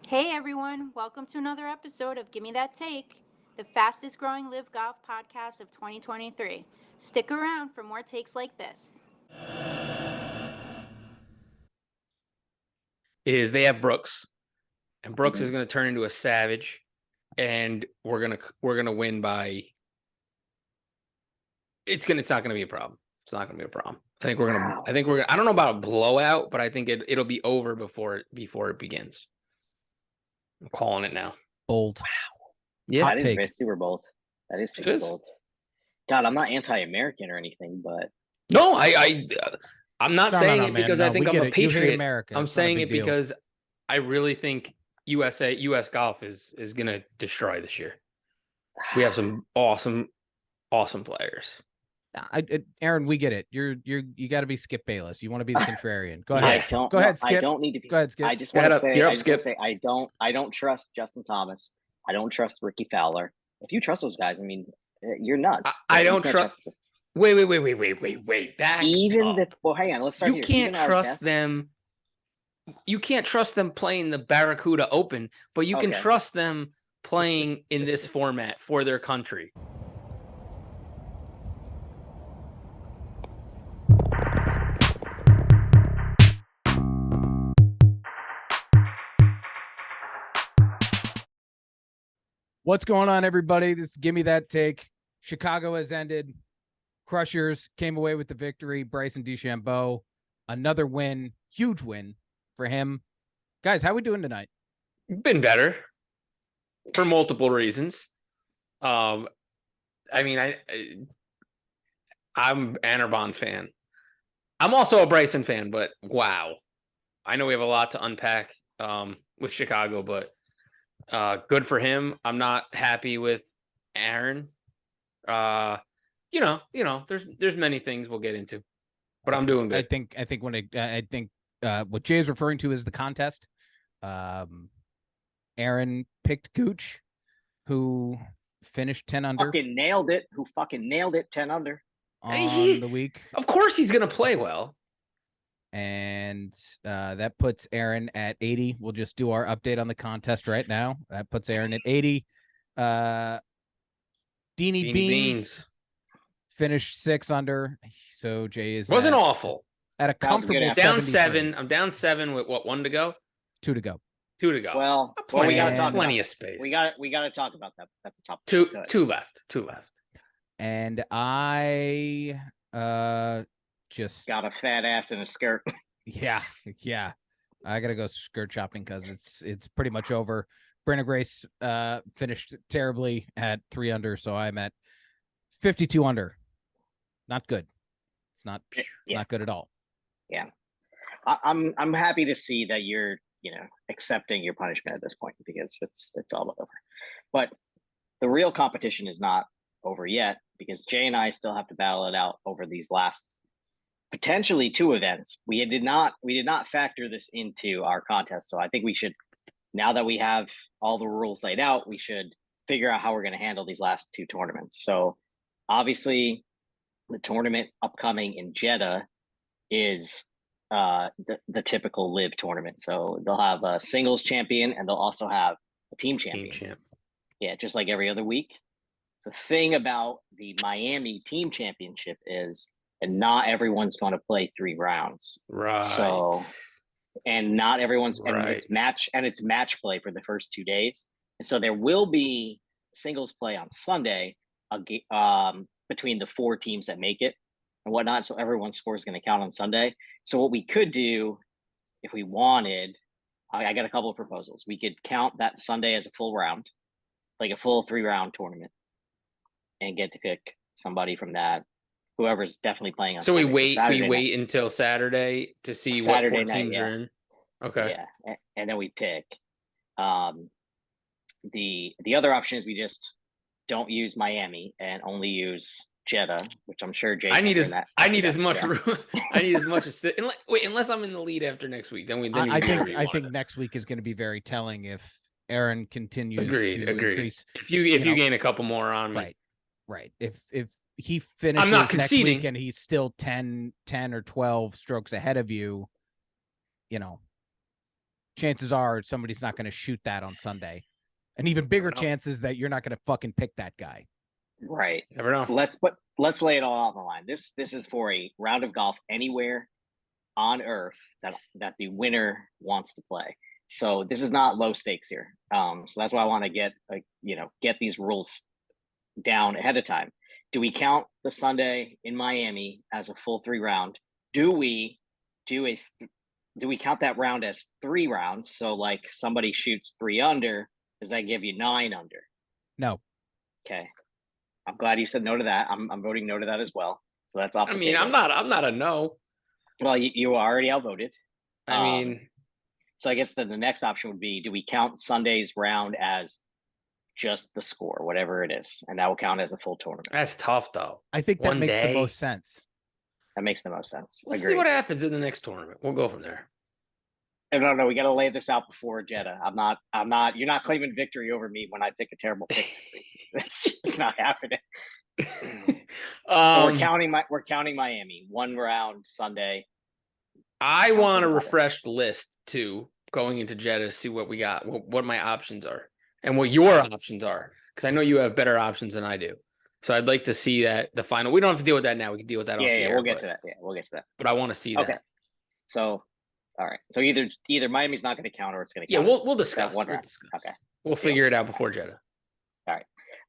Hey everyone, welcome to another episode of Gimme That Take, the fastest growing live golf podcast of 2023. Stick around for more takes like this. Is they have Brooks, and Brooks is going to turn into a savage, and we're gonna win by. It's not gonna be a problem. It's not gonna be a problem. I think we're gonna. I don't know about a blowout, but I think it'll be over before it begins. I'm calling it now. Bold. Wow. Yeah, That is very super bold. That is super bold. God, I'm not anti-American or anything, but no, I'm not saying it because I think I'm a patriot. America. I'm saying it because I really think US golf is gonna destroy this year. We have some awesome players. Aaron, we get it. You got to be Skip Bayless. You want to be the contrarian. Go ahead. Go ahead, Skip. I don't need to be. Go ahead, Skip. I just want to say, I don't trust Justin Thomas. I don't trust Ricky Fowler. If you trust those guys, I mean, you're nuts. I don't trust. Wait. Back well, hang on. Let's start. You can't trust them. You can't trust them playing the Barracuda Open, but you can trust them playing in this format for their country. What's going on, everybody? This is Gimme That Take. Chicago has ended. Crushers came away with the victory. Bryson DeChambeau, another win, huge win for him. Guys, how we doing tonight? Been better for multiple reasons. I'm Anarbon fan. I'm also a Bryson fan, but wow. I know we have a lot to unpack with Chicago, but good for him. I'm not happy with Aaron. There's many things we'll get into, but I'm doing good. I think what Jay is referring to is the contest. Aaron picked Gooch, who finished 10 under. Fucking nailed it. 10 under on the week. Of course, he's gonna play well. And that puts Aaron at 80. We'll just do our update on the contest right now. That puts Aaron at 80. Deanie Beans finished 6 under. So Jay wasn't awful. At a comfortable down 7. I'm down 7 with what, 1 to go? 2 to go. 2 to go. Well, we got to talk plenty of space. We got to talk about that at the top. 2 left. 2 left. And I just got a fat ass in a skirt. Yeah. I gotta go skirt shopping because it's pretty much over. Brenna Grace finished terribly at 3 under, so I'm at 52 under. Not good. It's not good at all. Yeah, I'm happy to see that you're accepting your punishment at this point because it's all over. But the real competition is not over yet because Jay and I still have to battle it out over these last potentially 2 events. We did not factor this into our contest. So I think we should, now that we have all the rules laid out, we should figure out how we're going to handle these last 2 tournaments. So obviously the tournament upcoming in Jeddah is the typical live tournament. So they'll have a singles champion and they'll also have a team champion. Yeah, just like every other week. The thing about the Miami team championship is, and not everyone's going to play 3 rounds. Right. So, and not everyone's, right. and it's match play for the first 2 days. And so there will be singles play on Sunday between the 4 teams that make it and whatnot. So everyone's score is going to count on Sunday. So what we could do if we wanted, I got a couple of proposals. We could count that Sunday as a full round, like a full 3-round tournament, and get to pick somebody from that. Whoever's definitely playing on. So Sunday. we wait until Saturday to see what 4 teams are in. Okay. Yeah, and then we pick. The other option is we just don't use Miami and only use Jeddah, which I'm sure Jay. I need as much room. I need as much as unless I'm in the lead after next week. I think next week is going to be very telling if Aaron continues. Agreed. Increase, if you gain a couple more on me. Right. If he finishes I'm not conceding. Next week and he's still 10 or 12 strokes ahead of you, chances are somebody's not going to shoot that on Sunday. And even bigger chances that you're not going to fucking pick that guy. Right. Never know. Let's lay it all out on the line. This is for a round of golf anywhere on earth that the winner wants to play. So this is not low stakes here. So that's why I want to get these rules down ahead of time. Do we count the Sunday in Miami as a full 3 round? Do we count that round as 3 rounds? So like somebody shoots 3 under, does that give you 9 under? No. Okay. I'm glad you said no to that. I'm voting no to that as well. So that's off. I mean, I'm not a no. Well, you already outvoted. I mean, so I guess then the next option would be: do we count Sunday's round as just the score, whatever it is, and that will count as a full tournament? that's tough though. I think that One makes the day. most sense. That makes the most sense. We'll see Agreed. what happens in the next tournament. We'll go from there. No, we got to lay this out before Jeddah. I'm not. You're not claiming victory over me when I pick a terrible pick next week. It's not happening. So we're counting Miami 1 round Sunday. I want a refreshed list too, going into Jeddah to see what we got, what my options are, and what your options are, because I know you have better options than I do. So I'd like to see that the final. We don't have to deal with that now. We can deal with that off the air. We'll get to that. Yeah, we'll get to that. But I want to see that. Okay. So, all right. So either Miami's not going to count or it's going to Yeah, count. we'll discuss. We'll discuss. Okay. We'll figure it out before Jeddah.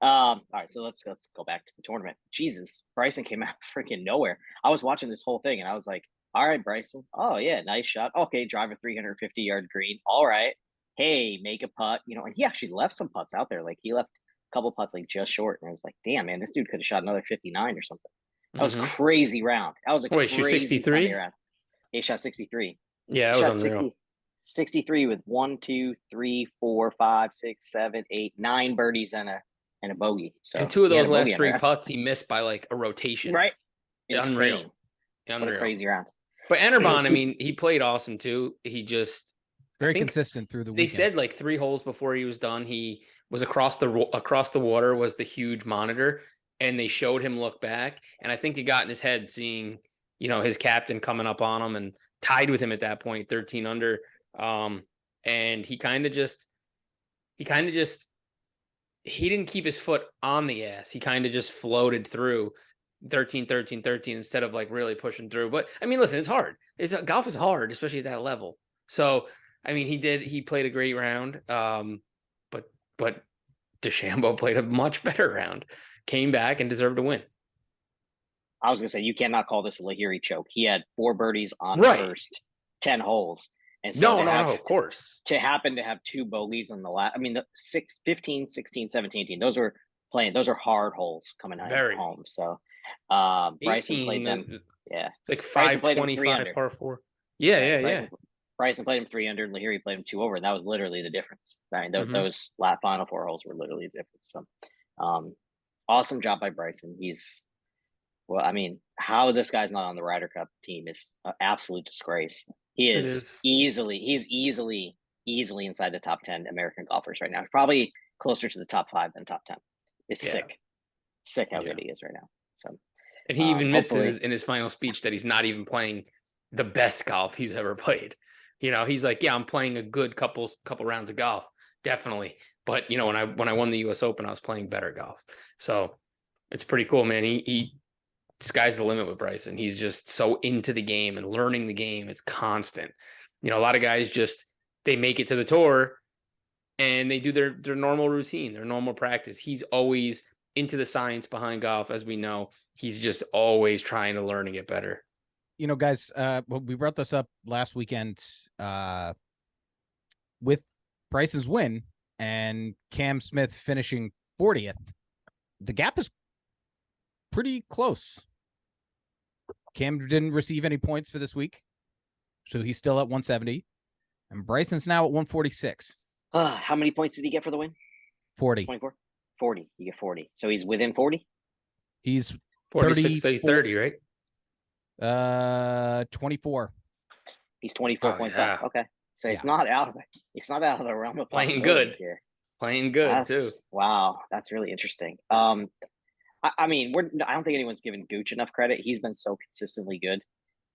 All right. So let's go back to the tournament. Jesus, Bryson came out freaking nowhere. I was watching this whole thing and I was like, all right, Bryson. Oh yeah, nice shot. Okay, drive a 350-yard green. All right. Hey, make a putt. And he actually left some putts out there. Like he left a couple putts like just short. And I was like, damn, man, this dude could have shot another 59 or something. That was crazy round. That was a crazy 63 round. He shot 63. Yeah, that was unreal. 63 with 1, 2, 3, 4, 5, 6, 7, 8, 9 birdies and a bogey. So and 2 of those last 3 putts he missed by like a rotation. Right. Unreal. What a crazy round. But Enerbon, I mean, he played awesome too. He just very consistent through the weekend. They said like 3 holes before he was done, he was across the water was the huge monitor, and they showed him look back, and I think he got in his head seeing, his captain coming up on him and tied with him at that point, 13 under. And he didn't keep his foot on the ass. He kind of just floated through 13 instead of like really pushing through. But I mean, listen, it's hard. Golf is hard, especially at that level. So I mean, he played a great round. But DeChambeau played a much better round, came back and deserved to win. I was gonna say, you cannot call this a Lahiri choke. He had 4 birdies on the first 10 holes. And so no, of course. To happen to have 2 bogeys on the last, I mean, the 15, 16, 17, 18, those were hard holes coming home. So Bryson played them. Yeah. It's like 525 par 4. Yeah. Bryson played him 3 under, and Lahiri played him 2 over, and that was literally the difference. I mean, those final 4 holes were literally the difference. So, awesome job by Bryson. How this guy's not on the Ryder Cup team is an absolute disgrace. He's easily inside the top 10 American golfers right now. Probably closer to the top 5 than top 10. It's sick how good he is right now. So, and he even admits in his final speech that he's not even playing the best golf he's ever played. He's like, yeah, I'm playing a good couple rounds of golf, definitely. But when I won the U.S. Open, I was playing better golf. So it's pretty cool, man. He sky's the limit with Bryson. He's just so into the game and learning the game. It's constant. A lot of guys they make it to the tour and they do their normal routine, their normal practice. He's always into the science behind golf, as we know. He's just always trying to learn and get better. Guys, we brought this up last weekend with Bryson's win and Cam Smith finishing 40th. The gap is pretty close. Cam didn't receive any points for this week, so he's still at 170, and Bryson's now at 146. How many points did he get for the win? 40. 24? 40. You get 40. So he's within 40? He's 46, so he's 30, right? 24. He's 24 points up. Okay. So he's not out of it. He's not out of the realm of playing good here. Playing good too. Wow, that's really interesting. I don't think anyone's given Gooch enough credit. He's been so consistently good.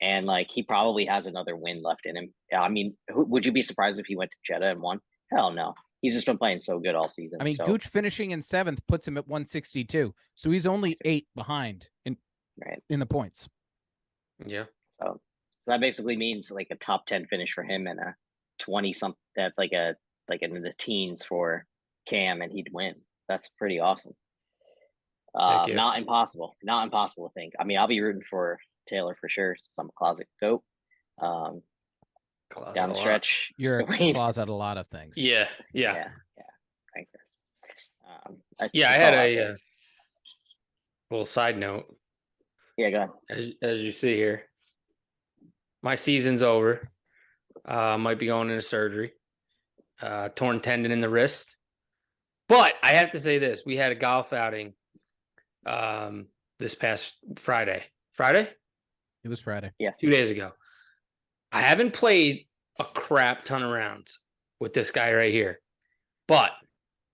and like he probably has another win left in him. I mean, would you be surprised if he went to Jeddah and won? Hell no. He's just been playing so good all season. I mean, so, Gooch finishing in 7th puts him at 162, so he's only 8 behind in the points. Yeah. So that basically means like a top 10 finish for him and a 20 something that like in the teens for Cam, and he'd win. That's pretty awesome. Not impossible to think. I mean, I'll be rooting for Taylor for sure, since I'm a closet goat. Down the stretch, you're a closet a lot of things. Yeah. Thanks, guys. I had a little side note. Yeah, go ahead. As you see here, my season's over. Might be going into surgery. Torn tendon in the wrist. But I have to say this: we had a golf outing this past Friday. Friday? It was Friday. Yes. 2 days ago. I haven't played a crap ton of rounds with this guy right here, but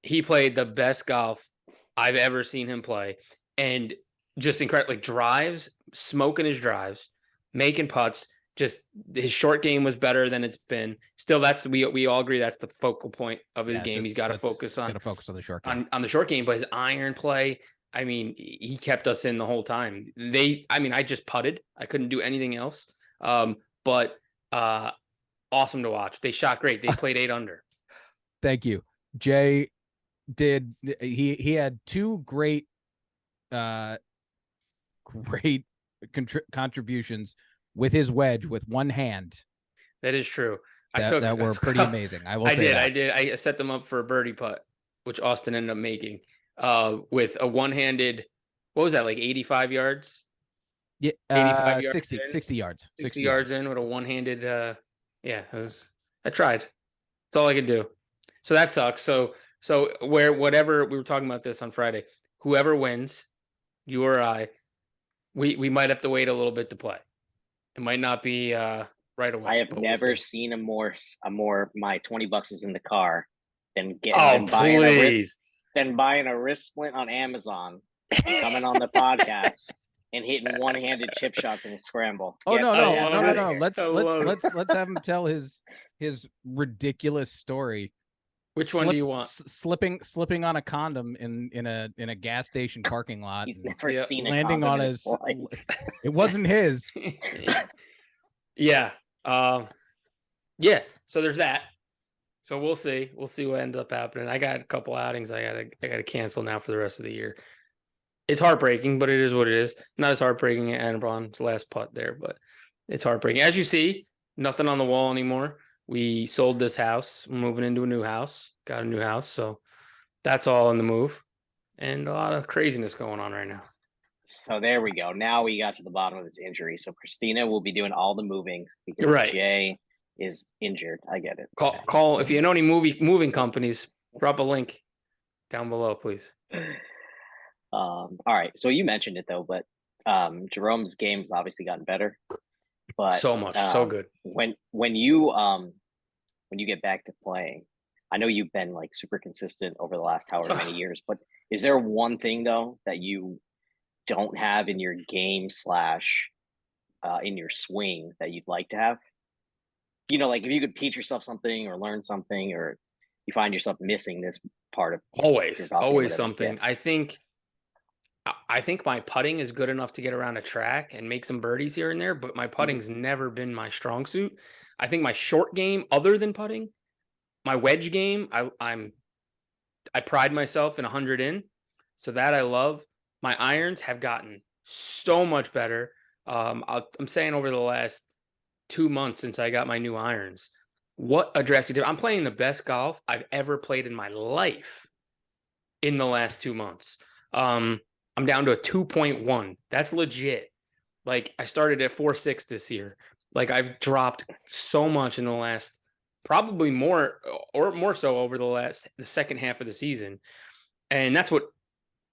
he played the best golf I've ever seen him play, and just incredible. Like drives, smoking his drives, making putts. Just his short game was better than it's been. Still, we all agree that's the focal point of his game. He's got to focus on the short game. On the short game, but his iron play. I mean, he kept us in the whole time. I just putted. I couldn't do anything else. But awesome to watch. They shot great. They played 8 under. Thank you. Jay he had 2 great contributions with his wedge with one hand. That is true. That were pretty amazing. I did. I set them up for a birdie putt, which Austin ended up making. With a one-handed, what was that, like 85 yards? Yeah, 85 yards 60 yards. 60 yards in with a one-handed, I tried. That's all I could do. So that sucks. So whatever, we were talking about this on Friday, whoever wins, you or I, we might have to wait a little bit to play. It might not be right away. I have never seen a more my $20 is in the car than buying a wrist splint on Amazon, coming on the podcast and hitting one-handed chip shots in a scramble. Oh, no. Let's have him tell his ridiculous story. Which one do you want? Slipping on a condom in a gas station parking lot. He's never seen a landing condom on his life. It wasn't his. Yeah. So there's that. So we'll see. We'll see what ends up happening. I got a couple outings I gotta cancel now for the rest of the year. It's heartbreaking, but it is what it is. Not as heartbreaking at Annabon's last putt there, but it's heartbreaking. As you see, nothing on the wall anymore. We sold this house. We're moving into a new house. Got a new house. So that's all in the move. And a lot of craziness going on right now. So there we go. Now we got to the bottom of his injury. So Christina will be doing all the moving because Jay is injured. I get it. Call if you know any moving companies, drop a link down below, please. All right. So you mentioned it though, but Jerome's game's obviously gotten better. But so much, so good. When you get back to playing, I know you've been like super consistent over the last however many years, but is there one thing though that you don't have in your game / in your swing that you'd like to have? You know, like if you could teach yourself something or learn something, or you find yourself missing this part of always something. Yeah. I think my putting is good enough to get around a track and make some birdies here and there, but my putting's never been my strong suit. I think my short game, other than putting, my wedge game, I pride myself in 100 in, so that I love. My irons have gotten so much better. I'm saying over the last 2 months since I got my new irons, what a drastic difference. I'm playing the best golf I've ever played in my life in the last 2 months. I'm down to a 2.1. That's legit. Like I started at 4.6 this year. Like I've dropped so much in the last, probably more so over the second half of the season. And that's what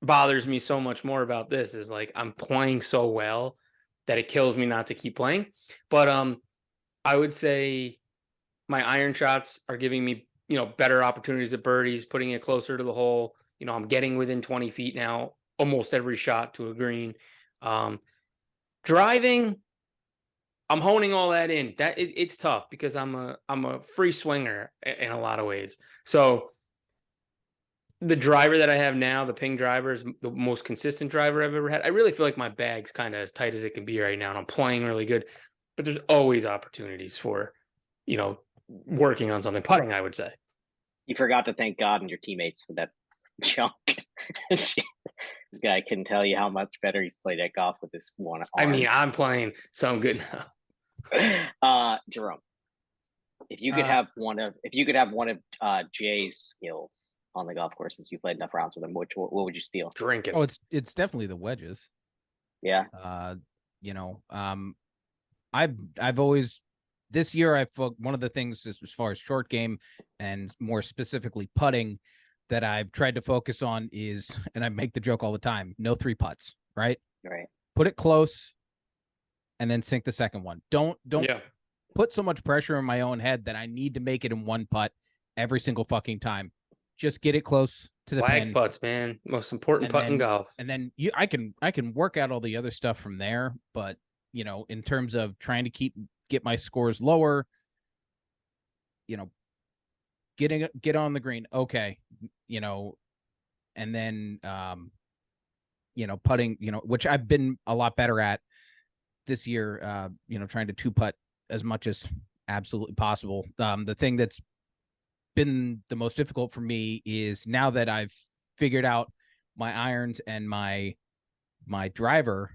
bothers me so much more about this is like I'm playing so well that it kills me not to keep playing. But I would say my iron shots are giving me, better opportunities at birdies, putting it closer to the hole. I'm getting within 20 feet now, almost every shot to a green. Driving, I'm honing all that in. It's tough because I'm a free swinger in a lot of ways. So the driver that I have now, the ping driver, is the most consistent driver I've ever had. I really feel like my bag's kind of as tight as it can be right now, and I'm playing really good. But there's always opportunities for, working on something. Putting, I would say. You forgot to thank God and your teammates for that junk. This guy couldn't tell you how much better he's played at golf with this one arm. I mean, I'm playing, so I'm good now. Jerome, if you could have one of Jay's skills on the golf course, since you played enough rounds with him, what would you steal? Drinking. Oh, it's definitely the wedges. Yeah. I've always, this year, one of the things as far as short game and more specifically putting that I've tried to focus on is, and I make the joke all the time, no 3 putts, right? Right. Put it close and then sink the second one. Don't put so much pressure in my own head that I need to make it in 1 putt every single fucking time. Just get it close to the Flag pin. putts, man. Most important putt in golf. And then I can work out all the other stuff from there, but in terms of trying to get my scores lower, get on the green. Okay. And then, putting, which I've been a lot better at this year, trying to 2-putt as much as absolutely possible. The thing that's been the most difficult for me is now that I've figured out my irons and my driver,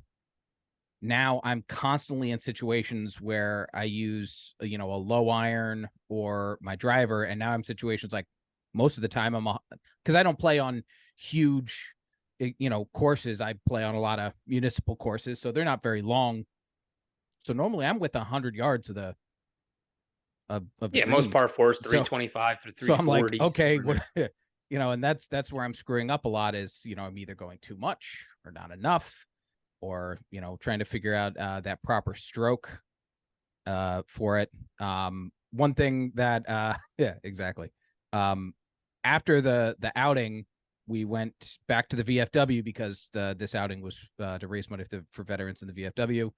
now I'm constantly in situations where I use, a low iron or my driver. And now I'm in situations like most of the time because I don't play on huge, courses. I play on a lot of municipal courses, so they're not very long. So normally I'm with 100 yards of the most par fours, 325 through 340. So I'm like, okay, and that's where I'm screwing up a lot is, I'm either going too much or not enough, or, trying to figure out that proper stroke for it. One thing that, yeah, exactly. After the outing, we went back to the VFW because this outing was to raise money for veterans in the VFW.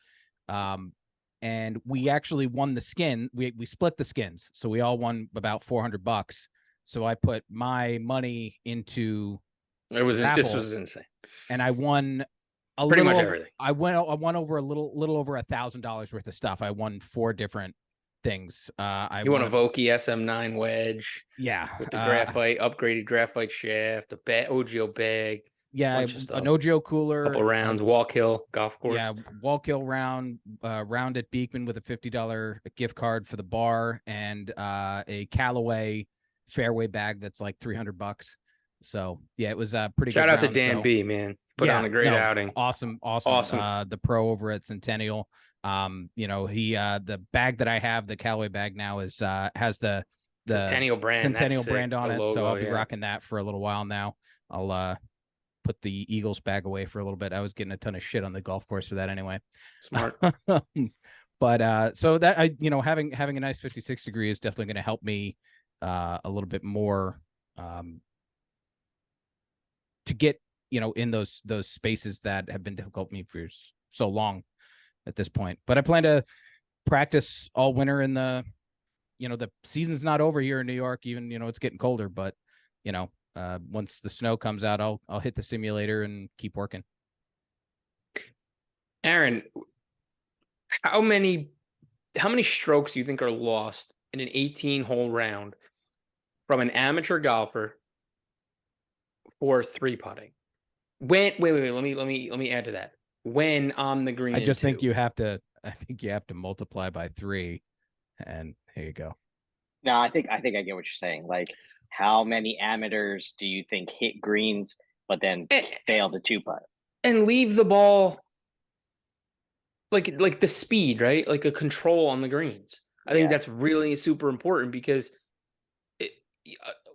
And we actually won the skin. We split the skins. So we all won about $400. So I put my money into this was insane. And I won pretty much everything. I won over a little over $1,000 worth of stuff. I won 4 different things. You won a Vokey SM9 wedge. Yeah. With the graphite, upgraded graphite shaft, a OGO bag. Yeah, an OGO cooler. Couple rounds, Walkill golf course. Yeah, Walkill round at Beekman with a $50 gift card for the bar, and a Callaway fairway bag that's like $300. So yeah, it was pretty good. Shout out to Dan B, man. Put on a great outing. Awesome. The pro over at Centennial. He the bag that I have, the Callaway bag now has the Centennial brand on it. Logo, so I'll be rocking that for a little while now. I'll put the Eagles bag away for a little bit. I was getting a ton of shit on the golf course for that anyway. Smart. But so that having a nice 56 degree is definitely going to help me a little bit more to get in those spaces that have been difficult for me for so long at this point. But I plan to practice all winter in the season's not over here in New York. Even it's getting colder, but once the snow comes out, I'll hit the simulator and keep working. Aaron, how many strokes do you think are lost in an 18-hole round from an amateur golfer for 3-putting? Wait, let me add to that. When on the green, I just think you have to multiply by 3, and here you go. No, I think I get what you're saying. Like, how many amateurs do you think hit greens but then fail to 2-putt and leave the ball like the speed, right? Like a control on the greens. I think that's really super important because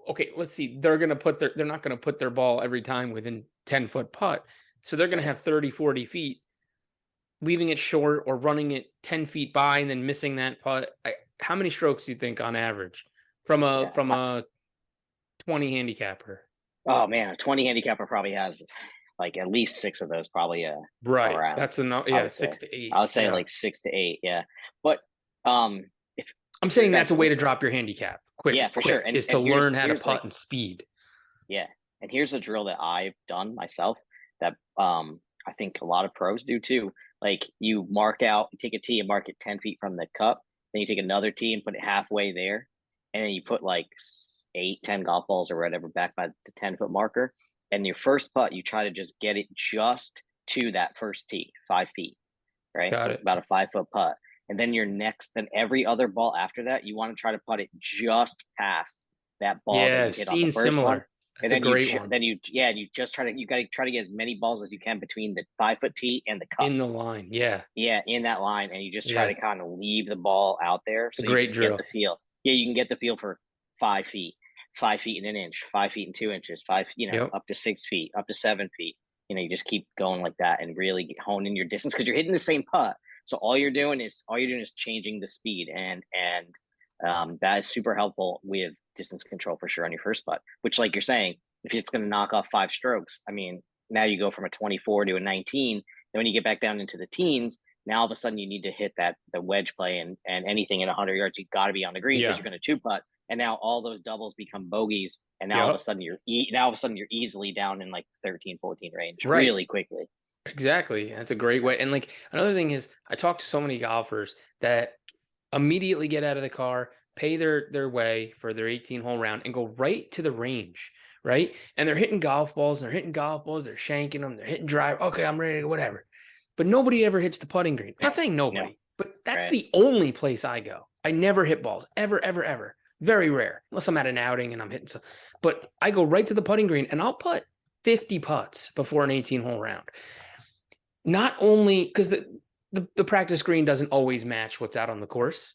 okay, let's see. They're not going to put their ball every time within 10-foot putt. So they're going to have 30, 40 feet, leaving it short or running it 10 feet by and then missing that putt. How many strokes do you think on average from a 20 handicapper? Oh man, a 20 handicapper probably has like at least 6 of those probably Right. around. That's enough. I Yeah, would 6 say. to 8. I would say Yeah. like 6 to 8. Yeah, but if I'm for you saying that's guys a way to listening- drop your handicap. Quick, Yeah, for quick, sure. is to And learn how to here's putt like and speed. yeah, and here's a drill that I've done myself that I think a lot of pros do too. Like you take a tee and mark it 10 feet from the cup, then you take another tee and put it halfway there, and then you put like 8, 10 golf balls or whatever back by the 10-foot marker. And your first putt, you try to just get it just to that first tee, 5 feet, right? Got So it. it's about a 5-foot putt. And then then every other ball after that, you want to try to putt it just past that ball that Yeah, you hit on the seen first one. similar. That's a And great one. then you just you got to try to get as many balls as you can between the 5-foot tee and the cup. In the line. Yeah. Yeah, in that line, and you just try Yeah. to kind of leave the ball out there so you great can drill. get the feel. Yeah, you can get the feel for 5 feet, 5 feet and an inch, 5 feet and 2 inches, Yep. up to 6 feet, up to 7 feet. You just keep going like that and really hone in your distance because you're hitting the same putt. So all you're doing is changing the speed, and that is super helpful with distance control for sure on your first putt. Which, like you're saying, if it's going to knock off 5 strokes, I mean, now you go from a 24 to a 19. Then when you get back down into the teens, now all of a sudden you need to hit the wedge play and anything at 100 yards, you got to be on the green because you're going to 2-putt. And now all those doubles become bogeys, and now all of a sudden you're easily down in like 13, 14 range really quickly. Exactly. That's a great way. And like another thing is, I talk to so many golfers that immediately get out of the car, pay their way for their 18-hole round, and go right to the range, right? And they're hitting golf balls, they're shanking them, they're hitting drive. Okay, I'm ready to go, whatever. But nobody ever hits the putting green. I'm not saying nobody, but that's the only place I go. I never hit balls, ever, ever, ever. Very rare, unless I'm at an outing and I'm hitting some. But I go right to the putting green, and I'll putt 50 putts before an 18-hole round. Not only because the practice green doesn't always match what's out on the course,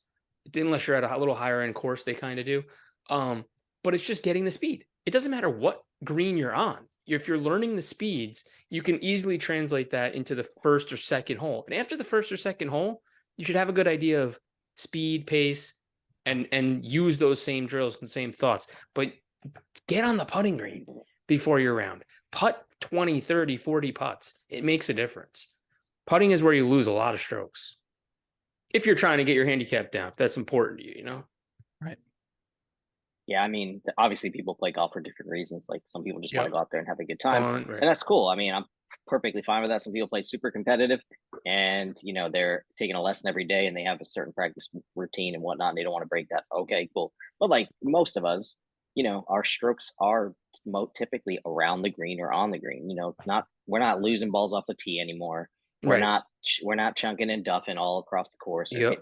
unless you're at a little higher end course, they kind of do. But it's just getting the speed. It doesn't matter what green you're on. If you're learning the speeds, you can easily translate that into the first or second hole. And after the first or second hole, you should have a good idea of speed, pace, and use those same drills and same thoughts. But get on the putting green before your round. Putt 20, 30, 40 putts. It makes a difference. Putting is where you lose a lot of strokes. If you're trying to get your handicap down, if that's important to you, Right. Yeah, I mean, obviously people play golf for different reasons. Like some people just want to go out there and have a good time. Fun, right. And that's cool. I mean, I'm perfectly fine with that. Some people play super competitive and, they're taking a lesson every day and they have a certain practice routine and whatnot. And they don't want to break that. Okay, cool. But like most of us, our strokes are typically around the green or on the green. We're not losing balls off the tee anymore. We're not chunking and duffing all across the course or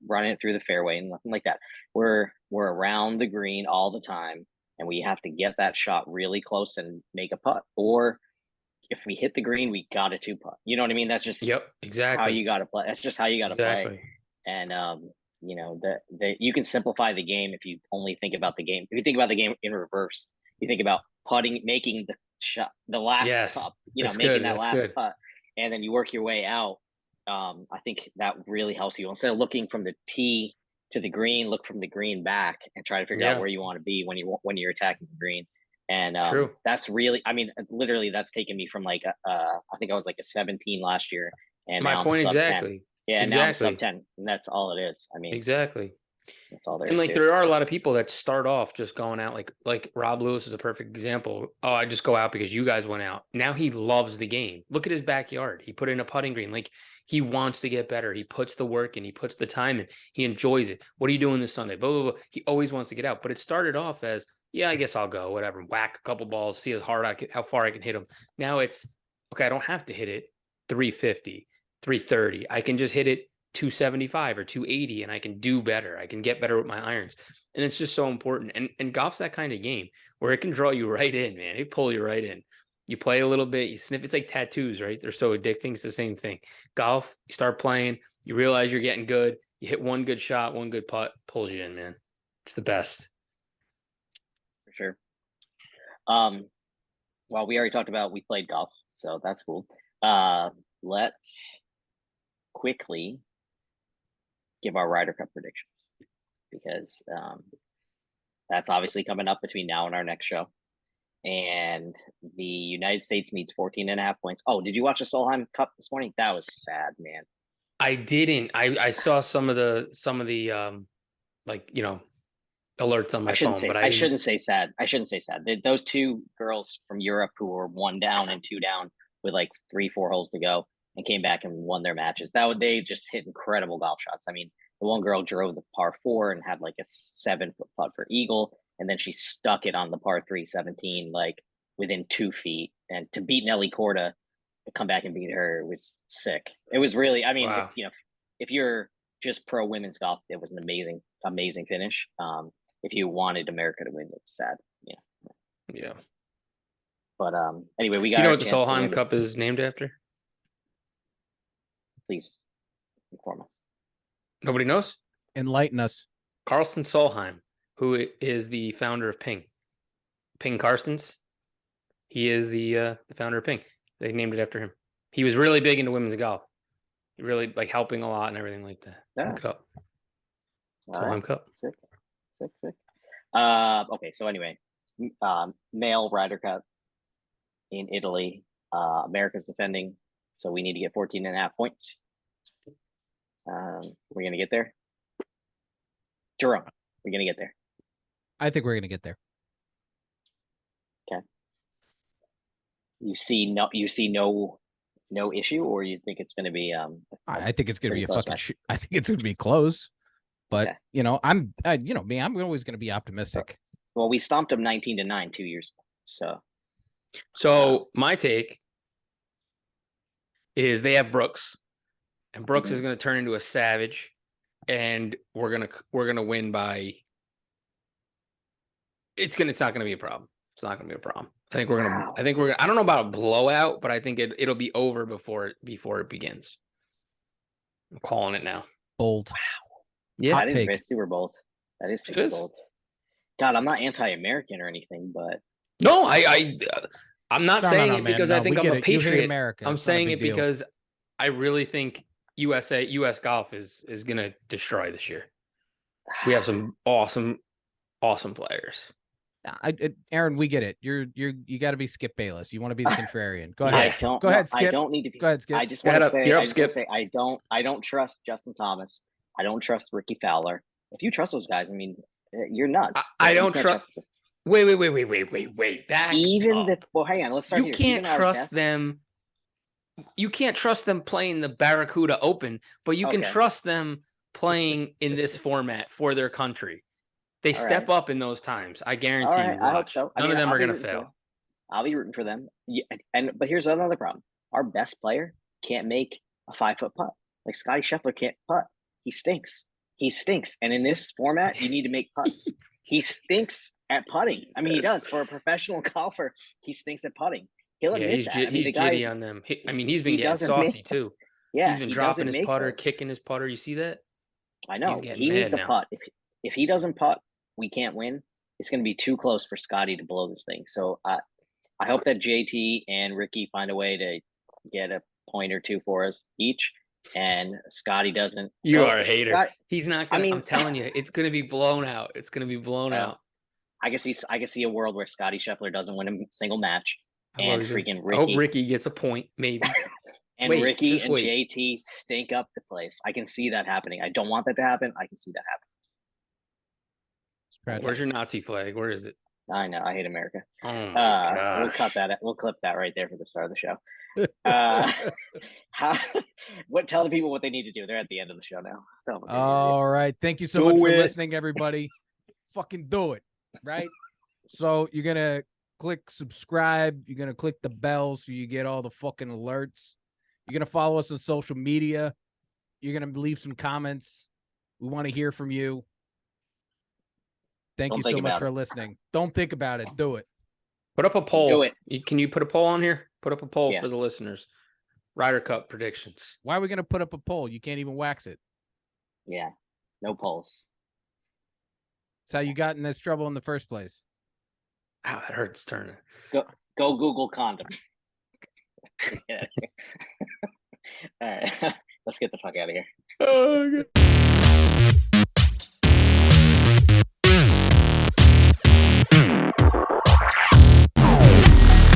running it through the fairway and nothing like that. We're around the green all the time, and we have to get that shot really close and make a putt. Or if we hit the green, we got a 2-putt. You know what I mean? That's just how you got to play. That's just how you got to play. And you can simplify the game if you only think about the game. If you think about the game in reverse, you think about putting, making the shot, the last putt, making that last putt, and then you work your way out. I think that really helps you. Instead of looking from the tee to the green, look from the green back and try to figure out where you want to be when you're attacking the green. And that's really, I mean, literally, that's taken me from like I think I was like a 17 last year, and my now point I'm sub exactly. 10. Yeah, now I'm sub 10, and that's all it is. I mean, exactly. That's all there is. And like there are a lot of people that start off just going out like Rob Lewis is a perfect example. Oh, I just go out because you guys went out. Now he loves the game. Look at his backyard. He put in a putting green. Like he wants to get better. He puts the work in. He puts the time in. He enjoys it. What are you doing this Sunday? Blah, blah, blah. He always wants to get out. But it started off as, yeah, I guess I'll go, whatever. Whack a couple balls, see how far I can hit them. Now it's, okay, I don't have to hit it 350, 330. I can just hit it 275 or 280 and I can do better. I can get better with my irons. And it's just so important. And golf's that kind of game where it can draw you right in, man. It pull you right in. You play a little bit, you sniff. It's like tattoos, right? They're so addicting. It's the same thing. Golf, you start playing, you realize you're getting good. You hit one good shot, one good putt, pulls you in, man. It's the best. For sure. Well, we already talked about we played golf, so that's cool. Let's quickly give our Ryder Cup predictions because that's obviously coming up between now and our next show. and the United States needs 14.5 points. Oh, did you watch the Solheim Cup this morning? That was sad, man. I didn't. I saw some of the like, you know, alerts on my phone, but I shouldn't say sad. Those two girls from Europe who were 1 down and 2 down with like 3-4 holes to go and came back and won their matches. They just hit incredible golf shots. I mean, the one girl drove the par 4 and had like a 7-foot putt for eagle, and then she stuck it on the par 3 17 like within 2 feet. And to beat Nelly Corda, to come back and beat her was sick. It was really, I mean, Wow. if you're just pro women's golf, it was an amazing finish. If you wanted America to win, it was sad. Yeah. But anyway, we got. You know our what the chance to Solheim win. Cup is named after? Please inform us. Nobody knows? Enlighten us. Carlson Solheim, who is the founder of Ping. Ping Karstens. He is the founder of Ping. They named it after him. He was really big into women's golf. He really like helping a lot and everything like that. Yeah. Look it up. All Solheim right. Cup. Sick. Okay, so anyway, male Ryder Cup in Italy. America's defending, so we need to get 14.5 points. We're gonna get there. Jerome, we're gonna get there. I think we're gonna get there. Okay. You see no issue, or you think it's gonna be I think it's gonna be pretty a close fucking. match. I think it's gonna be close, but Okay. you know, I'm me. I'm always gonna be optimistic. Well, we stomped them 19-9 2 years ago. So So my take is they have Brooks, and Brooks is going to turn into a savage, and we're gonna win by. It's not gonna be a problem. It's not gonna be a problem. I think we're gonna. Wow. I don't know about a blowout, but I think it'll be over before it begins. I'm calling it now. Bold. Yeah, Hot that is take. very super bold. That is super is. bold. God, I'm not anti-American or anything, but No, I'm not saying No, it man, because no, I think we I'm get a it. You hate patriot. America. I'm It's not a saying big it deal. because I really think US golf is gonna destroy this year. We have some awesome players. Aaron, we get it. You got to be Skip Bayless. You want to be the contrarian. Go Yeah. ahead. Go ahead, I Skip. don't need to be. Go ahead, Skip. I just Get want to up. say, You're up, I just want to Skip. say, I don't trust Justin Thomas. I don't trust Ricky Fowler. If you trust those guys, I mean, you're nuts. I You don't can't trust. this. Wait. Back up. Well, hang on. Let's start You here. can't Even our trust best- them. You can't trust them playing the Barracuda Open, but you can Okay. trust them playing in this format for their country. They All step right. up in those times. I guarantee All right, you. I hope Watch. so. None of them I'll are be going to rooting for fail. them. I'll be rooting for them. Yeah, but here's another problem. Our best player can't make a 5-foot putt. Like Scotty Scheffler can't putt. He stinks. And in this format, you need to make putts. He stinks at putting. I mean, he does. For a professional golfer, he stinks at putting. He'll Yeah, admit he's that. I mean, he's the jitty guy's, on them. He's been he getting doesn't saucy make- too. yeah, He's been he dropping doesn't his make putter, those. kicking his putter. You see that? I know. getting He needs mad to now. putt. If he doesn't putt, we can't win. It's going to be too close for Scotty to blow this thing. So I hope that JT and Ricky find a way to get a point or two for us each, and Scotty doesn't. You Well, are a hater. Scott- He's not I gonna. mean- I'm telling you, it's gonna be blown out. It's gonna be blown out. I can see a world where Scotty Scheffler doesn't win a single match, How about and he just- freaking I hope Ricky Ricky gets a point, maybe. and wait, Ricky just and wait. JT stink up the place. I can see that happening. I don't want that to happen. I can see that happening. Scratch. Where's your Nazi flag? Where is it? I know. I hate America. Oh my gosh. We'll cut that. We'll clip that right there for the start of the show. Tell the people what they need to do. They're at the end of the show now. Tell them what they need to do. All right. Thank you so Do much for it. listening, everybody. Fucking do it. Right? So you're going to click subscribe. You're going to click the bell so you get all the fucking alerts. You're going to follow us on social media. You're going to leave some comments. We want to hear from you. Thank Don't you so think much about for it. listening. Don't think about it. Do it. Put up a poll. Do it. Can you put a poll on here? Put up a poll Yeah. for the listeners. Ryder Cup predictions. Why are we going to put up a poll? You can't even wax it. Yeah. No polls. That's how you got in this trouble in the first place. Ow, it hurts, Turner. Go Google condom. Yeah. All right. Let's get the fuck out of here. Oh, God.